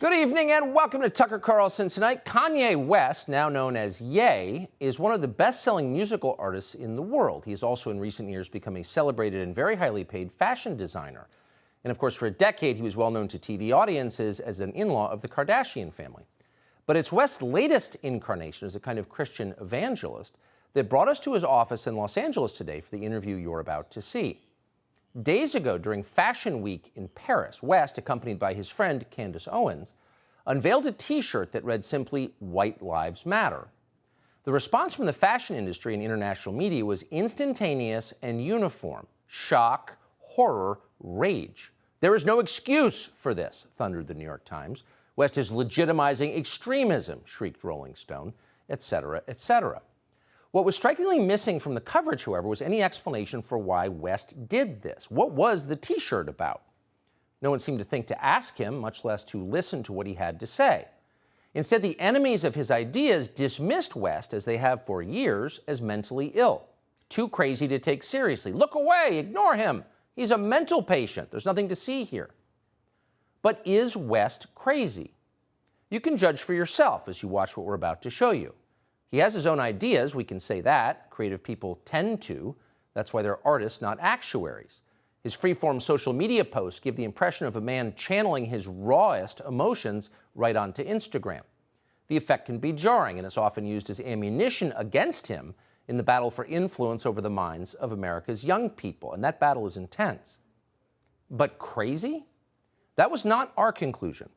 Good evening and welcome to Tucker Carlson Tonight. Kanye West, now known as Ye, is one of the best-selling musical artists in the world. He has also in recent years become a celebrated and very highly paid fashion designer. And of course, for a decade, he was well known to TV audiences as an in-law of the Kardashian family. But it's West's latest incarnation as a kind of Christian evangelist that brought us to his office in Los Angeles today for the interview you're about to see. Days ago, during Fashion Week in Paris, West, accompanied by his friend Candace Owens, unveiled a T-shirt that read simply, "White Lives Matter." The response from the fashion industry and international media was instantaneous and uniform. Shock, horror, rage. "There is no excuse for this," thundered the New York Times. "West is legitimizing extremism," shrieked Rolling Stone, etc., etc. What was strikingly missing from the coverage, however, was any explanation for why West did this. What was the T-shirt about? No one seemed to think to ask him, much less to listen to what he had to say. Instead, the enemies of his ideas dismissed West, as they have for years, as mentally ill. Too crazy to take seriously. Look away, ignore him. He's a mental patient. There's nothing to see here. But is West crazy? You can judge for yourself as you watch what we're about to show you. He has his own ideas, we can say that. Creative people tend to. That's why they're artists, not actuaries. His free-form social media posts give the impression of a man channeling his rawest emotions right onto Instagram. The effect can be jarring, and is often used as ammunition against him in the battle for influence over the minds of America's young people, and that battle is intense. But crazy? That was not our conclusion.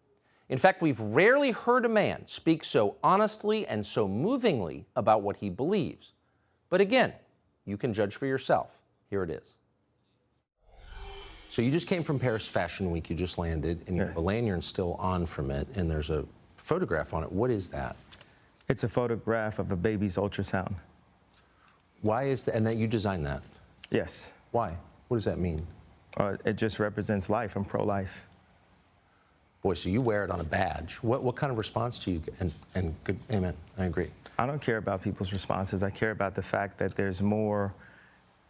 In fact, we've rarely heard a man speak so honestly and so movingly about what he believes. But again, you can judge for yourself. Here it is. So you just came from Paris Fashion Week. You just landed, and you have a lanyard still on from it, and there's a photograph on it. What is that? It's a photograph of a baby's ultrasound. Why is that? And that you designed that? Yes. Why? What does that mean? It just represents life. I'm pro-life. Boy, so you wear it on a badge. What kind of response do you get? And good, amen, I agree. I don't care about people's responses. I care about the fact that there's more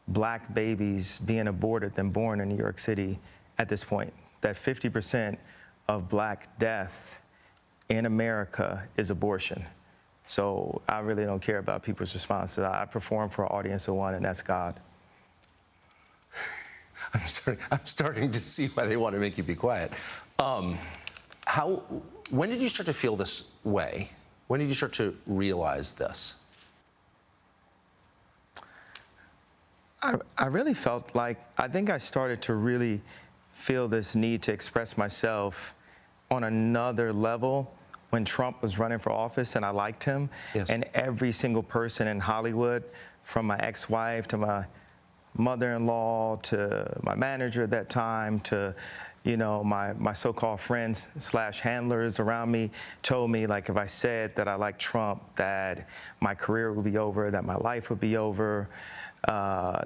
black babies being aborted than born in New York City at this point. That 50% of black death in America is abortion. So I really don't care about people's responses. I perform for an audience of one, and that's God. I'm starting to see why they want to make you be quiet. When did you start to feel this way? When did you start to realize this? I really felt like, I think I started to really feel this need to express myself on another level when Trump was running for office, and I liked him. Yes. And every single person in Hollywood, from my ex-wife to my mother-in-law to my manager at that time to, you know, my so-called friends / handlers around me, told me, like, if I said that I liked Trump, that my career would be over, that my life would be over.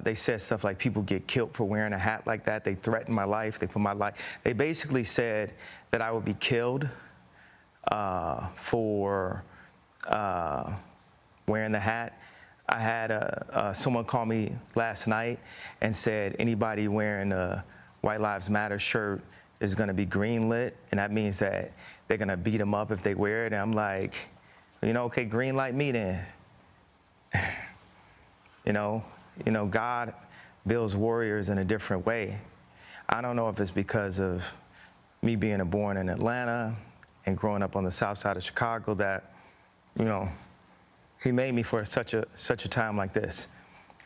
They said stuff like people get killed for wearing a hat like that. They threatened my life. They put my life. They basically said that I would be killed for wearing the hat. I had someone call me last night and said anybody wearing a White Lives Matter shirt is going to be greenlit, and that means that they're going to beat them up if they wear it. And I'm like, you know, okay, green light me then. You know, God builds warriors in a different way. I don't know if it's because of me being born in Atlanta and growing up on the south side of Chicago that, you know, he made me for such a time like this.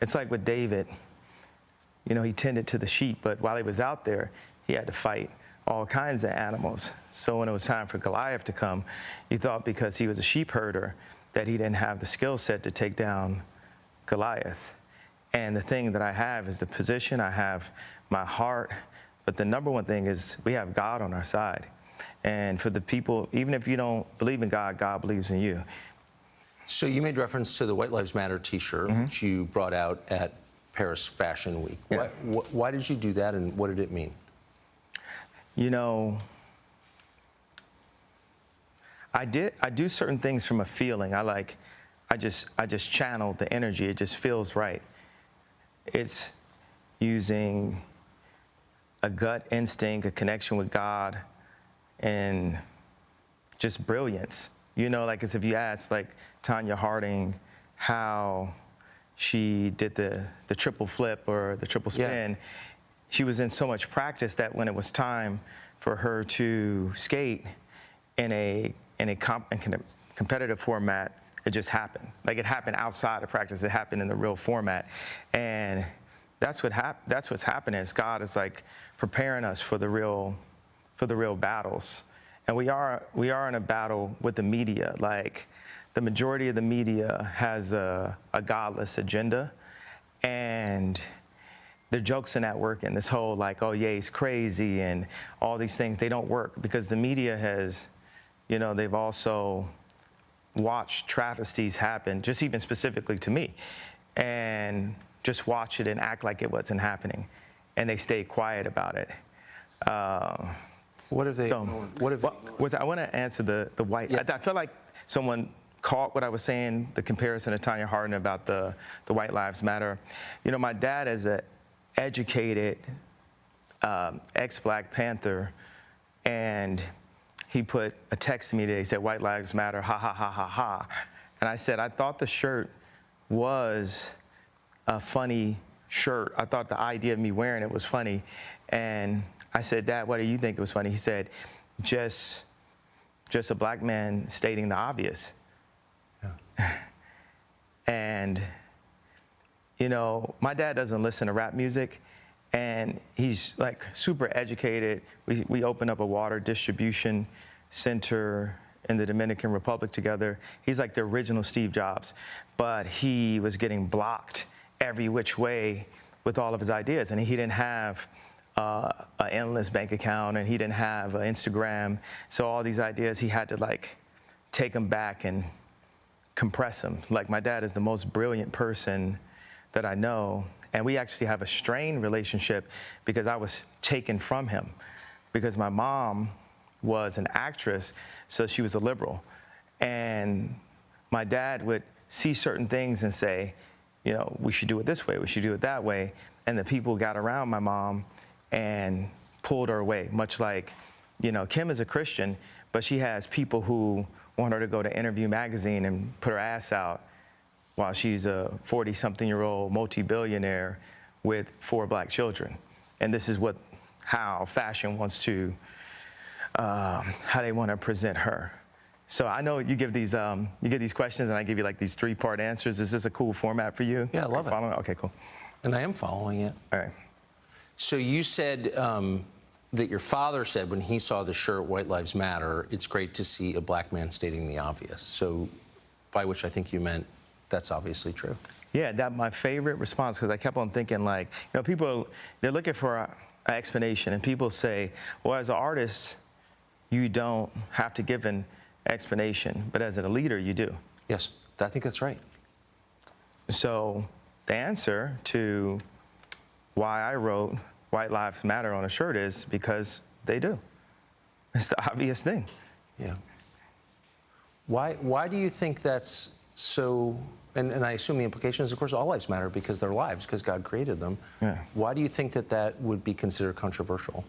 It's like with David, you know, he tended to the sheep, but while he was out there, he had to fight all kinds of animals. So when it was time for Goliath to come, you thought because he was a sheep herder that he didn't have the skill set to take down Goliath. And the thing that I have is the position, I have my heart, but the number one thing is we have God on our side. And for the people, even if you don't believe in God, God believes in you. So you made reference to the White Lives Matter T-shirt, which you brought out at Paris Fashion Week. Yeah. Why did you do that, and what did it mean? You know, I do certain things from a feeling. I just channel the energy. It just feels right. It's using a gut instinct, a connection with God, and just brilliance. You know, like as if you asked like Tanya Harding how she did the triple flip or the triple spin, she was in so much practice that when it was time for her to skate in a competitive format, it just happened. Like it happened outside of practice. It happened in the real format, and that's what's happening. Is God is like preparing us for the real battles, and we are in a battle with the media. Like the majority of the media has a godless agenda, and the jokes in that work and this whole like, oh yeah, he's crazy and all these things, they don't work because the media has, you know, they've also watched travesties happen, just even specifically to me, and just watch it and act like it wasn't happening, and they stay quiet about it. What have they? I want to answer the white. Yeah. I feel like someone caught what I was saying, the comparison to Tanya Harding about the White Lives Matter. You know, my dad is an educated ex-Black Panther, and he put a text to me today. He said, "White Lives Matter, ha ha ha ha ha," and I said, I thought the shirt was a funny shirt. I thought the idea of me wearing it was funny, and I said, "Dad, what do you think it was funny?" He said, just a Black man stating the obvious. Yeah. And, you know, my dad doesn't listen to rap music, and he's like super educated. We opened up a water distribution center in the Dominican Republic together. He's like the original Steve Jobs, but he was getting blocked every which way with all of his ideas, and he didn't have an endless bank account, and he didn't have an Instagram. So all these ideas, he had to like take them back and compress them. Like my dad is the most brilliant person that I know, and we actually have a strained relationship because I was taken from him, because my mom was an actress, so she was a liberal, and my dad would see certain things and say, you know, we should do it this way, we should do it that way, and the people got around my mom and pulled her away, much like, you know, Kim is a Christian, but she has people who want her to go to Interview magazine and put her ass out while she's a 40-something-year-old multi-billionaire with 4 Black children. And this is how fashion wants to, how they want to present her. So I know you give these questions, and I give you like these 3-part answers. Is this a cool format for you? Yeah, I love it. Okay, cool. And I am following it. All right. So you said that your father said when he saw the shirt "White Lives Matter," it's great to see a Black man stating the obvious. So, by which I think you meant that's obviously true. Yeah, that's my favorite response, because I kept on thinking, like, you know, people, they're looking for an explanation, and people say, well, as an artist, you don't have to give an explanation, but as a leader, you do. Yes, I think that's right. So the answer to why I wrote "White Lives Matter" on a shirt is because they do. It's the obvious thing. Yeah. Why do you think that's so? And I assume the implication is, of course, all lives matter because they're lives, because God created them. Yeah. Why do you think that would be considered controversial?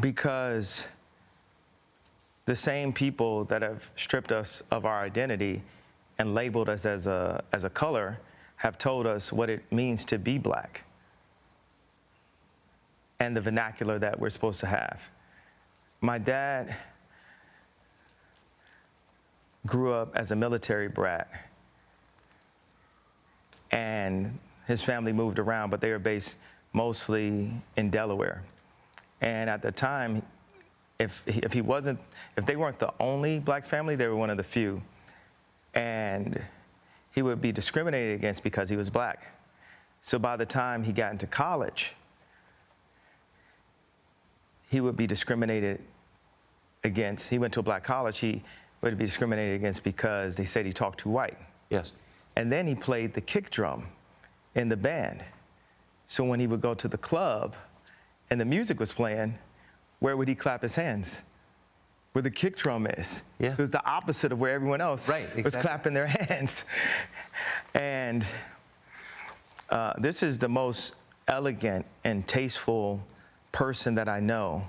Because the same people that have stripped us of our identity and labeled us as a color have told us what it means to be Black and the vernacular that we're supposed to have. My dad grew up as a military brat, and his family moved around, but they were based mostly in Delaware. And at the time, if they weren't the only Black family, they were one of the few. And he would be discriminated against because he was Black. So by the time he got into college, he would be discriminated against. He went to a Black college, he would be discriminated against because they said he talked too white. Yes. And then he played the kick drum in the band. So when he would go to the club and the music was playing, where would he clap his hands? Where the kick drum is. Yeah. So it's the opposite of where everyone else was clapping their hands. And this is the most elegant and tasteful person that I know.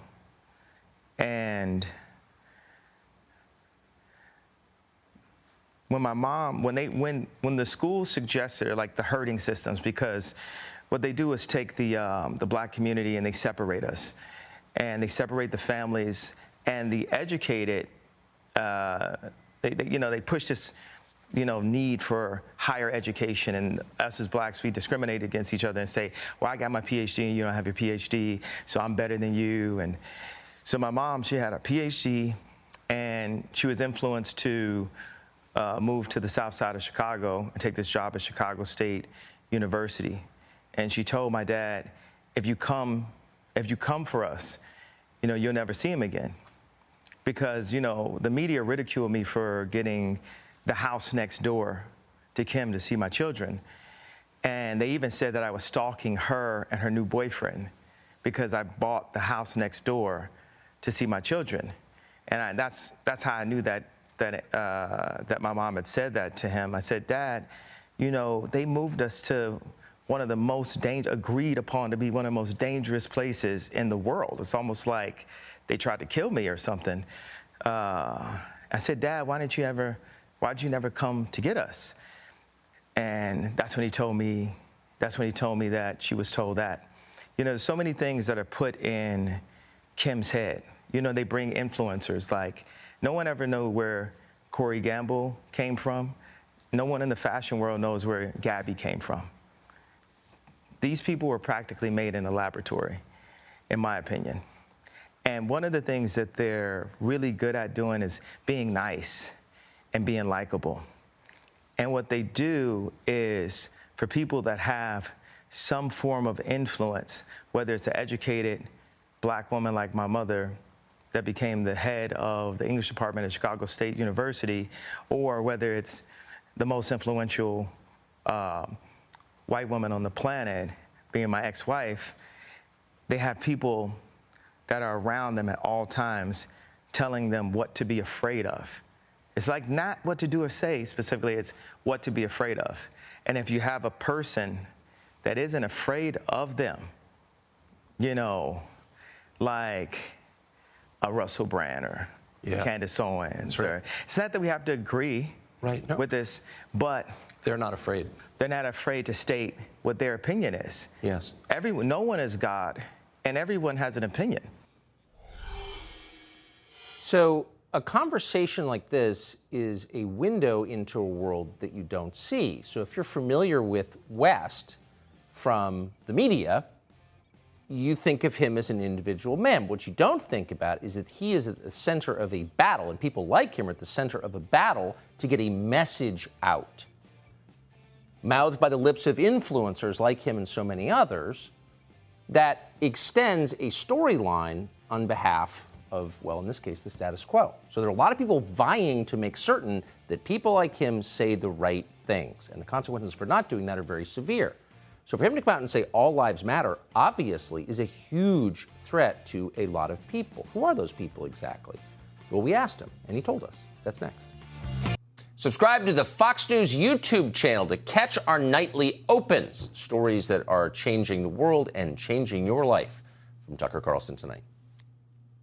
And when my mom, when the school suggested, like the herding systems, because what they do is take the black community and they separate us, and they separate the families, and the educated, they push this, need for higher education, and us as blacks, we discriminate against each other and say, well, I got my PhD and you don't have your PhD, so I'm better than you. And so my mom, she had a PhD, and she was influenced to move to the south side of Chicago and take this job at Chicago State University. And she told my dad, if you come for us, you'll never see him again. Because, the media ridiculed me for getting the house next door to Kim to see my children. And they even said that I was stalking her and her new boyfriend because I bought the house next door to see my children. And that's how I knew that my mom had said that to him. I said, Dad, they moved us to one of the most agreed upon to be one of the most dangerous places in the world. It's almost like they tried to kill me or something. I said, Dad, why'd you never come to get us? And that's when he told me that she was told that. There's so many things that are put in Kim's head. They bring influencers, like no one ever knew where Corey Gamble came from. No one in the fashion world knows where Gabby came from. These people were practically made in a laboratory, in my opinion. And one of the things that they're really good at doing is being nice and being likable. And what they do is, for people that have some form of influence, whether it's an educated black woman like my mother that became the head of the English department at Chicago State University, or whether it's the most influential white woman on the planet, being my ex-wife, they have people that are around them at all times telling them what to be afraid of. It's like not what to do or say specifically, it's what to be afraid of. And if you have a person that isn't afraid of them, like a Russell Brand or Candace Owens, right. It's not that we have to agree with this, but they're not afraid. They're not afraid to state what their opinion is. Yes. No one is God, and everyone has an opinion. So a conversation like this is a window into a world that you don't see. So if you're familiar with West from the media, you think of him as an individual man. What you don't think about is that he is at the center of a battle, and people like him are at the center of a battle to get a message out, mouthed by the lips of influencers like him and so many others, that extends a storyline on behalf of, well, in this case, the status quo. So there are a lot of people vying to make certain that people like him say the right things, and the consequences for not doing that are very severe. So for him to come out and say all lives matter, obviously, is a huge threat to a lot of people. Who are those people exactly? Well, we asked him, and he told us. That's next. Subscribe to the Fox News YouTube channel to catch our nightly opens, stories that are changing the world and changing your life. From Tucker Carlson Tonight.